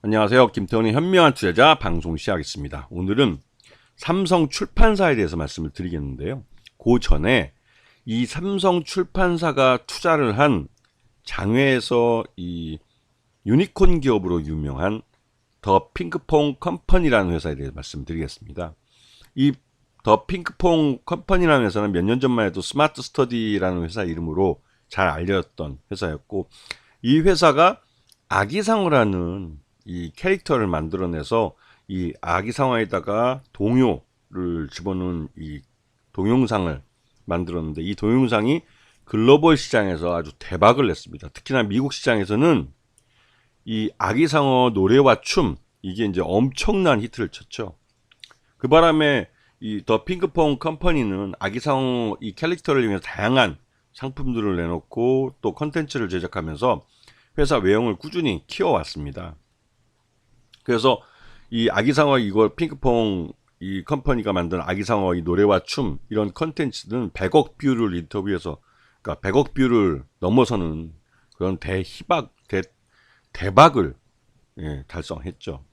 안녕하세요. 김태훈의 현명한 투자자 방송 시작하겠습니다. 오늘은 삼성 출판사에 대해서 말씀을 드리겠는데요. 그 전에 이 삼성 출판사가 투자를 한 장외에서 이 유니콘 기업으로 유명한 더 핑크퐁 컴퍼니라는 회사에 대해서 말씀드리겠습니다. 이 더 핑크퐁 컴퍼니라는 회사는 몇 년 전만 해도 스마트 스터디라는 회사 이름으로 잘 알려졌던 회사였고, 이 회사가 아기상어라는 이 캐릭터를 만들어내서 이 아기상어에다가 동요를 집어넣은 이 동영상을 만들었는데, 이 동영상이 글로벌 시장에서 아주 대박을 냈습니다. 특히나 미국 시장에서는 이 아기상어 노래와 춤, 이게 이제 엄청난 히트를 쳤죠. 그 바람에 이 더 핑크퐁 컴퍼니는 아기상어 이 캐릭터를 위해서 다양한 상품들을 내놓고 또 컨텐츠를 제작하면서 회사 외형을 꾸준히 키워왔습니다. 그래서 이 아기상어 이거 핑크퐁 이 컴퍼니가 만든 아기상어 이 노래와 춤 이런 컨텐츠는 100억 뷰를 인터뷰해서, 그러니까 100억 뷰를 넘어서는 그런 대박을 달성했죠.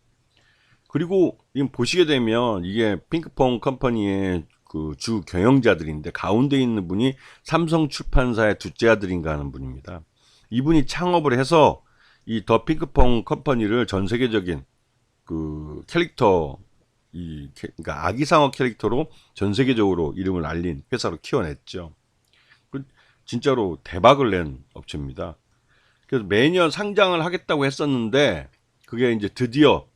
그리고 보시게 되면 이게 핑크퐁 컴퍼니의 그 주 경영자들인데, 가운데 있는 분이 삼성 출판사의 둘째 아들인가 하는 분입니다. 이분이 창업을 해서 이 더 핑크퐁 컴퍼니를 전 세계적인 그 캐릭터 그러니까 아기상어 캐릭터로 전 세계적으로 이름을 알린 회사로 키워냈죠. 진짜로 대박을 낸 업체입니다. 그래서 매년 상장을 하겠다고 했었는데, 그게 이제 드디어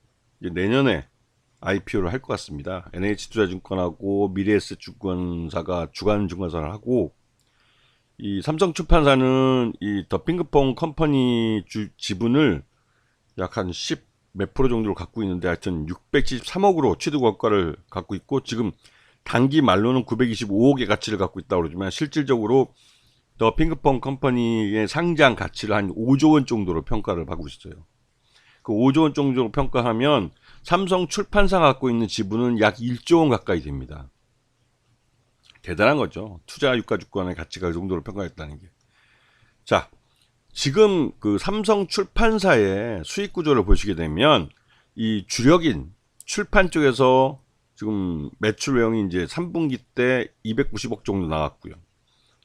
이제 내년에 IPO를 할 것 같습니다. NH투자증권하고 미래에셋증권사가 주간 증권사를 하고, 이 삼성출판사는 이 더 핑크퐁 컴퍼니 지분을 약 한 10 몇 프로 정도를 갖고 있는데, 하여튼 673억으로 취득원가를 갖고 있고, 지금 단기 말로는 925억의 가치를 갖고 있다고 그러지만, 실질적으로 더 핑크퐁 컴퍼니의 상장 가치를 한 5조 원 정도로 평가를 받고 있어요. 그 5조 원 정도로 평가하면 삼성 출판사가 갖고 있는 지분은 약 1조 원 가까이 됩니다. 대단한 거죠. 투자 유가주권의 가치가 그 정도로 평가했다는 게. 자, 지금 그 삼성 출판사의 수익 구조를 보시게 되면, 이 주력인 출판 쪽에서 지금 매출 외형이 이제 3분기 때 290억 정도 나왔고요.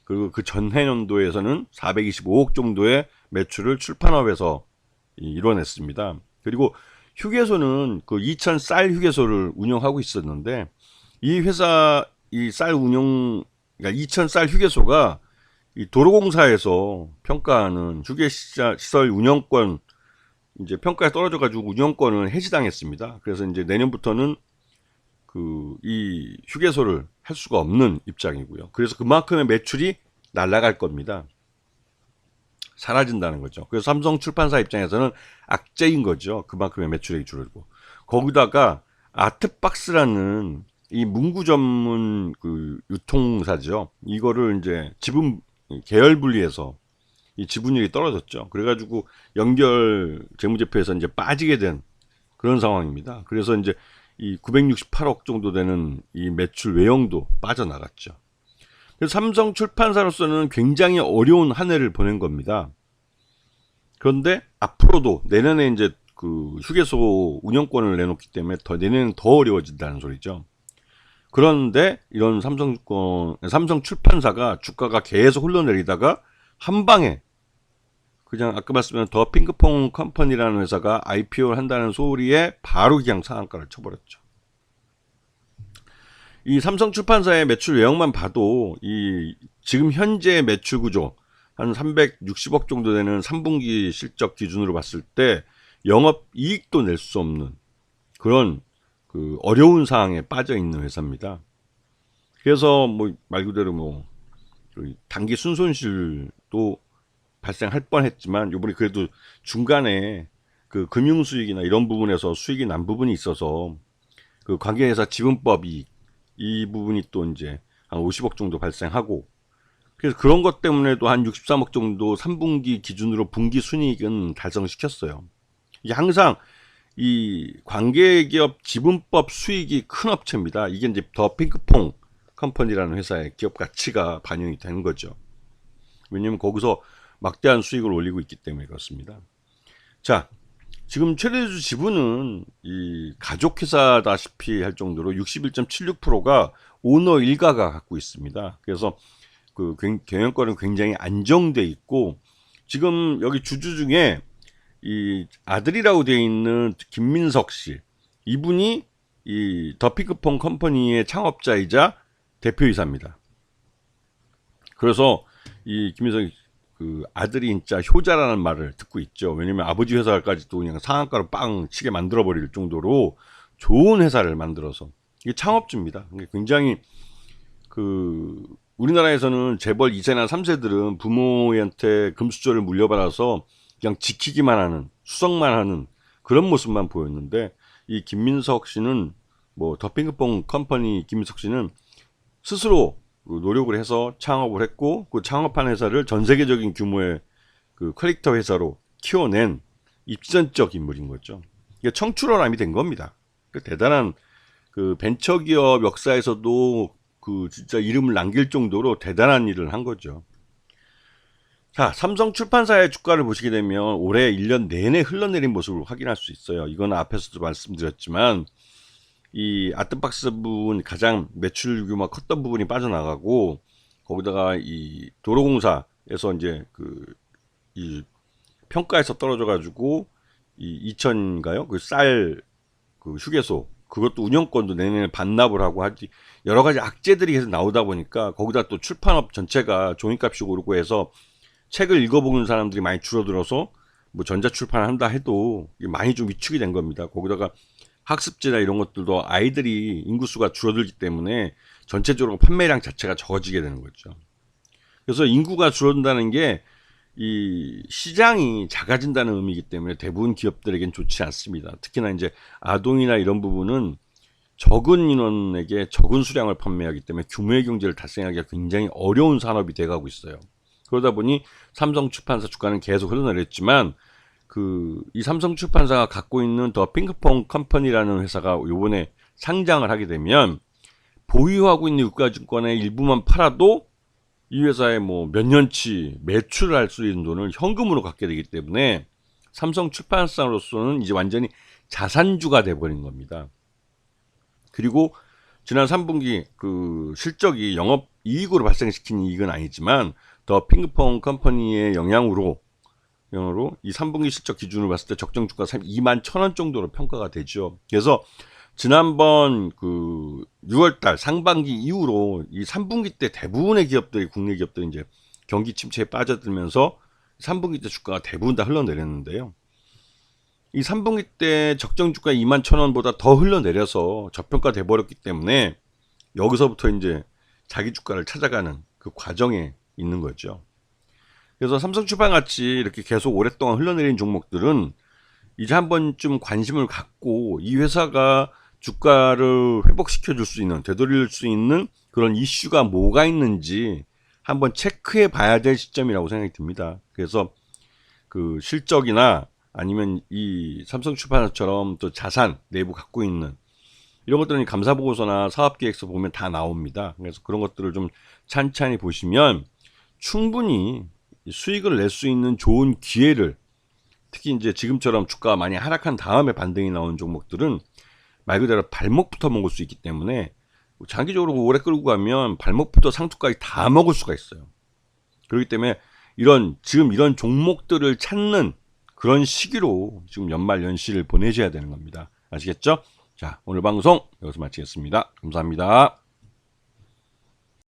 그리고 그 전해년도에서는 425억 정도의 매출을 출판업에서 이뤄냈습니다. 그리고 휴게소는 그 2000쌀 휴게소를 운영하고 있었는데, 이 회사 이 쌀 운영, 그러니까 2000쌀 휴게소가 이 도로공사에서 평가하는 휴게시설 운영권 이제 평가에 떨어져가지고 운영권을 해지당했습니다. 그래서 이제 내년부터는 그 이 휴게소를 할 수가 없는 입장이고요. 그래서 그만큼의 매출이 날아갈 겁니다. 사라진다는 거죠. 그래서 삼성 출판사 입장에서는 악재인 거죠. 그만큼의 매출액이 줄어들고, 거기다가 아트박스라는 이 문구 전문 그 유통사죠. 이거를 이제 지분 계열 분리해서 이 지분율이 떨어졌죠. 그래가지고 연결 재무제표에서 이제 빠지게 된 그런 상황입니다. 그래서 이제 이 968억 정도 되는 이 매출 외형도 빠져나갔죠. 그래서 삼성 출판사로서는 굉장히 어려운 한 해를 보낸 겁니다. 그런데 앞으로도 내년에 이제 그 휴게소 운영권을 내놓기 때문에 내년에는 더 어려워진다는 소리죠. 그런데 이런 삼성 출판사가 주가가 계속 흘러내리다가 한 방에 그냥 아까 말씀드린 더 핑크퐁 컴퍼니라는 회사가 IPO를 한다는 소리에 바로 그냥 상한가를 쳐버렸죠. 이 삼성 출판사의 매출 외형만 봐도 이 지금 현재 매출 구조 한 360억 정도 되는 3분기 실적 기준으로 봤을 때 영업 이익도 낼 수 없는 그런 그 어려운 상황에 빠져 있는 회사입니다. 그래서 뭐 말 그대로 뭐 단기 순손실도 발생할 뻔했지만, 요번에 그래도 중간에 그 금융 수익이나 이런 부분에서 수익이 난 부분이 있어서 그 관계회사 지분법 이 부분이 또 이제 한 50억 정도 발생하고, 그래서 그런 것 때문에도 한 63억 정도 3분기 기준으로 분기 순이익은 달성시켰어요. 이게 항상 이 관계기업 지분법 수익이 큰 업체입니다. 이게 이제 더 핑크퐁 컴퍼니라는 회사의 기업 가치가 반영이 되는 거죠. 왜냐면 거기서 막대한 수익을 올리고 있기 때문에 그렇습니다. 자, 지금 최대주 지분은 이 가족회사다시피 할 정도로 61.76%가 오너 일가가 갖고 있습니다. 그래서 그 경영권은 굉장히 안정돼 있고, 지금 여기 주주 중에 이 아들이라고 되어 있는 김민석 씨, 이분이 이 더 핑크퐁 컴퍼니의 창업자이자 대표이사입니다. 그래서 이 김민석 그 아들이 진짜 효자라는 말을 듣고 있죠. 왜냐면 아버지 회사까지도 그냥 상한가로 빵 치게 만들어 버릴 정도로 좋은 회사를 만들어서, 이게 창업주입니다. 굉장히 그 우리나라에서는 재벌 2세나 3세들은 부모한테 금수저를 물려받아서 그냥 지키기만 하는, 수성만 하는 그런 모습만 보였는데, 이 김민석 씨는 뭐 더 핑크퐁 컴퍼니 김민석 씨는 스스로 노력을 해서 창업을 했고, 그 창업한 회사를 전 세계적인 규모의 그 캐릭터 회사로 키워낸 입선적 인물인 거죠. 이게 청출어람이 된 겁니다. 그 대단한 그 벤처기업 역사에서도 그 진짜 이름을 남길 정도로 대단한 일을 한 거죠. 자, 삼성 출판사의 주가를 보시게 되면 올해 1년 내내 흘러내린 모습을 확인할 수 있어요. 이건 앞에서도 말씀드렸지만, 이 아트박스 부분 가장 매출 규모가 컸던 부분이 빠져나가고, 거기다가 이 도로공사에서 이제 그 이 평가에서 떨어져 가지고 이 2천인가요? 그 쌀 그 휴게소, 그것도 운영권도 내년에 반납을 하고 하지, 여러 가지 악재들이 계속 나오다 보니까, 거기다 또 출판업 전체가 종이값이 오르고 해서 책을 읽어보는 사람들이 많이 줄어들어서 뭐 전자출판을 한다 해도 많이 좀 위축이 된 겁니다. 거기다가 학습지나 이런 것들도 아이들이 인구수가 줄어들기 때문에 전체적으로 판매량 자체가 적어지게 되는 거죠. 그래서 인구가 줄어든다는 게 이 시장이 작아진다는 의미이기 때문에 대부분 기업들에겐 좋지 않습니다. 특히나 이제 아동이나 이런 부분은 적은 인원에게 적은 수량을 판매하기 때문에 규모의 경제를 달성하기가 굉장히 어려운 산업이 돼가고 있어요. 그러다 보니 삼성 출판사 주가는 계속 흘러내렸지만, 그 이 삼성 출판사가 갖고 있는 더 핑크퐁 컴퍼니라는 회사가 요번에 상장을 하게 되면, 보유하고 있는 유가증권의 일부만 팔아도 이 회사에 뭐 몇 년치 매출을 할 수 있는 돈을 현금으로 갖게 되기 때문에, 삼성 출판사로서는 이제 완전히 자산주가 돼버린 겁니다. 그리고 지난 3분기 그 실적이 영업 이익으로 발생시킨 이익은 아니지만, 더 핑크퐁 컴퍼니의 영향으로 이 3분기 실적 기준으로 봤을 때 적정 주가 21,000원 정도로 평가가 되죠. 그래서 지난번 그 6월달 상반기 이후로 이 3분기 때 대부분의 기업들이, 국내 기업들이 이제 경기 침체에 빠져들면서 3분기 때 주가가 대부분 다 흘러내렸는데요. 이 3분기 때 적정 주가 21,000원보다 더 흘러내려서 저평가 돼 버렸기 때문에, 여기서부터 이제 자기 주가를 찾아가는 그 과정에 있는 거죠. 그래서 삼성출판 같이 이렇게 계속 오랫동안 흘러내린 종목들은 이제 한 번쯤 관심을 갖고 이 회사가 주가를 회복시켜 줄 수 있는, 되돌릴 수 있는 그런 이슈가 뭐가 있는지 한번 체크해 봐야 될 시점이라고 생각이 듭니다. 그래서 그 실적이나 아니면 이 삼성출판사처럼 또 자산 내부 갖고 있는 이런 것들은 감사보고서나 사업계획서 보면 다 나옵니다. 그래서 그런 것들을 좀 찬찬히 보시면 충분히 수익을 낼 수 있는 좋은 기회를, 특히 이제 지금처럼 주가가 많이 하락한 다음에 반등이 나온 종목들은 말 그대로 발목부터 먹을 수 있기 때문에, 장기적으로 오래 끌고 가면 발목부터 상투까지 다 먹을 수가 있어요. 그렇기 때문에 지금 이런 종목들을 찾는 그런 시기로 지금 연말 연시를 보내셔야 되는 겁니다. 아시겠죠? 자, 오늘 방송 여기서 마치겠습니다. 감사합니다.